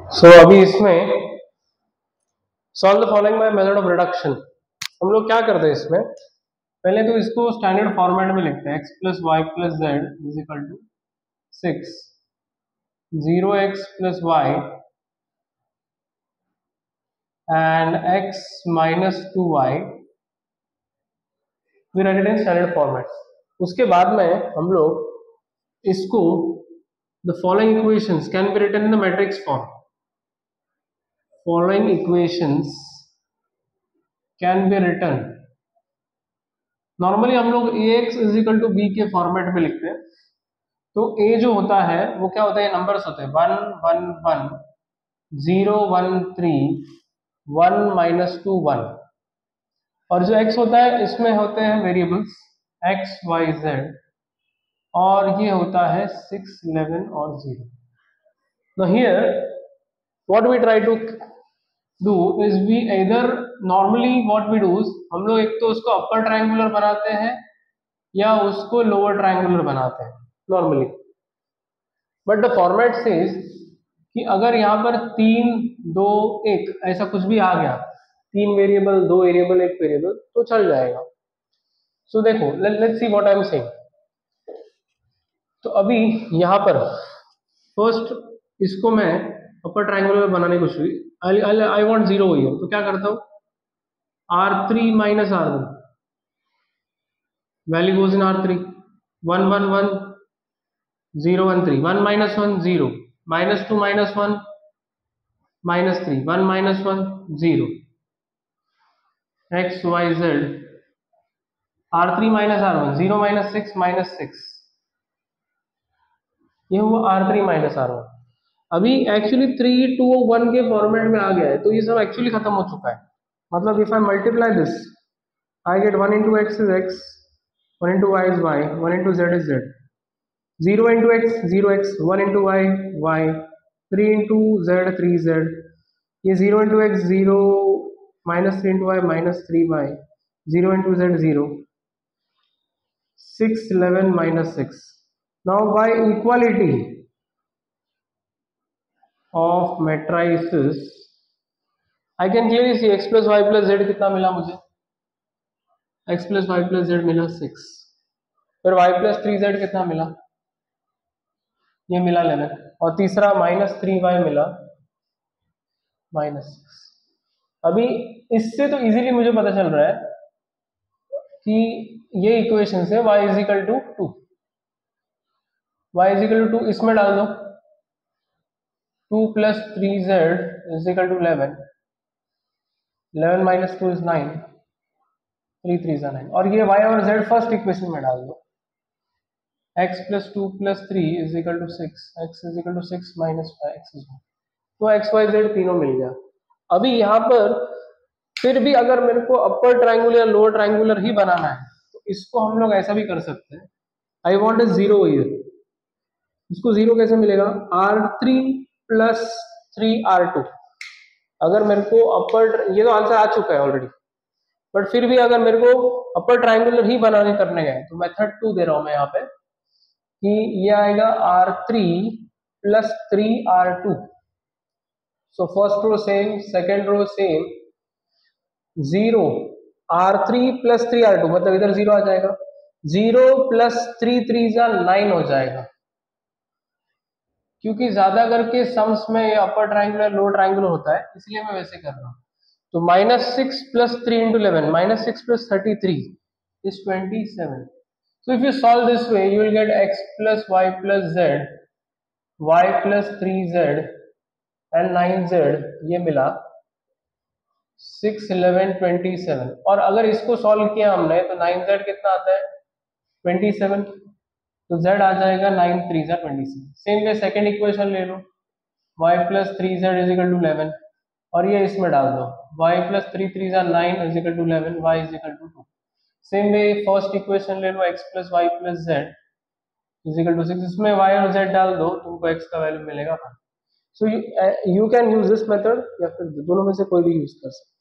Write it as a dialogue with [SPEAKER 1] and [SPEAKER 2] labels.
[SPEAKER 1] अभी इसमें solve the following by method of reduction. हम लोग क्या करते हैं इसमें, पहले तो इसको स्टैंडर्ड फॉर्मेट में लिखते हैं x plus y plus z is equal to 6 0x plus y and x minus 2y। We write it in standard format. उसके बाद में हम लोग इसको the following equations can be written in the matrix form. Following equations can be written, normally हम लोग ax is equal to b के format में लिखते हैं। तो a जो होता है वो क्या होता है, नंबर्स होते हैं 1 1 1 0 1 3 1 माइनस 2 1। और जो x होता है इसमें होते हैं वेरिएबल्स x y z, और ये होता है 6 11 और 0। Now here what we try to do is we either normally what we do is हम लोग एक तो उसको अपर ट्रायंगुलर बनाते हैं या उसको लोअर ट्रायंगुलर बनाते हैं normally. But the format says कि अगर यहाँ पर 3 2 1 ऐसा कुछ भी आ गया, 3 वेरिएबल 2 वेरिएबल 1 वेरिएबल, तो चल जाएगा। सो देखो let's see what I am saying. तो अभी यहाँ पर फर्स्ट इसको मैं अपर ट्रायंगुलर बनाने की कोशिश, आई वांट 0 हियर, तो क्या करता हूँ R3 minus R1, value goes in R3 1 1 1 0 1 3 1 minus 1 0 minus 2 minus 1 minus 3 1 minus 1 0 x y z R3 minus R1 0 minus 6 minus 6, ये हुआ R3 minus R1। अभी एक्चुअली 3 2 1 के फॉर्मेट में आ गया है, तो ये सब एक्चुअली खत्म हो चुका है। मतलब if I multiply this I get 1 into x is x, 1 into y is y, 1 into z is z, 0 into x 0x, 1 into y y, 3 into z 3z, ये 0 into x 0, minus 3 into y minus 3y, 0 into z 0, 6 11 minus 6। Now by equality of matrices I can clearly see x plus y plus z कितना मिला मुझे, x plus y plus z मिला 6, फिर y plus 3z कितना मिला, ये मिला 11, और तीसरा माइनस 3y मिला माइनस 6। अभी इससे तो इजीली मुझे पता चल रहा है कि ये इक्वेशन है y is equal to 2, y is equal to 2, इसमें डाल दो 2 plus 3z is equal to 11, 11 minus 2 is 9, 3 3 9, और ये y और z फर्स्ट इक्वेशन में डाल दो, x plus 2 plus 3 is equal to 6, x is equal to 6 minus 5 x is 1, तो x y z तीनों मिल गया। अभी यहाँ पर फिर भी अगर मेरे को अपर ट्रायंगुलर या लोअर ट्रायंगुलर ही बनाना है तो इसको हम लोग ऐसा भी कर सकते हैं, आई वॉन्ट इज 0 हियर, इसको 0 कैसे मिलेगा, R3 प्लस 3R2। अगर मेरे को अपर, ये तो आंसर आ चुका है ऑलरेडी, बट फिर भी अगर मेरे को अपर ट्रायंगुलर ही बनाने करने गए तो मेथड 2 दे रहा हूं मैं यहाँ पे कि ये आएगा R3 plus 3R2। So first row same, second row same, 0 R3 plus 3R2, मतलब इधर 0 आ जाएगा, 0 प्लस 3 3 9 हो जाएगा, क्योंकि ज्यादा करके सम्स में ये अपर ट्रायंगुलर लोअर ट्रायंगुलर होता है, इसलिए मैं वैसे कर रहा हूँ। तो minus 6 plus 3 into 11, minus 6 plus 33 is 27। So if you solve this way you will get x plus y plus z, y plus 3z and 9z, ये मिला 6 11 27। और अगर इसको सॉल्व किया हमने तो 9z कितना आता है 27, तो z आ जाएगा 9 3 27। सेम वे सेकेंड इक्वेशन ले लो, y plus 3z is equal to 11, और ये इसमें डाल दो y plus 3 3 9 is equal to 11, y is equal to 2। Same way first equation ले लो, x plus y plus z is equal to 6, इसमें y और z डाल दो, तुमको x का वैल्यू मिलेगा 1। So you can use this method, या फिर दोनों में से कोई भी यूज कर सकते।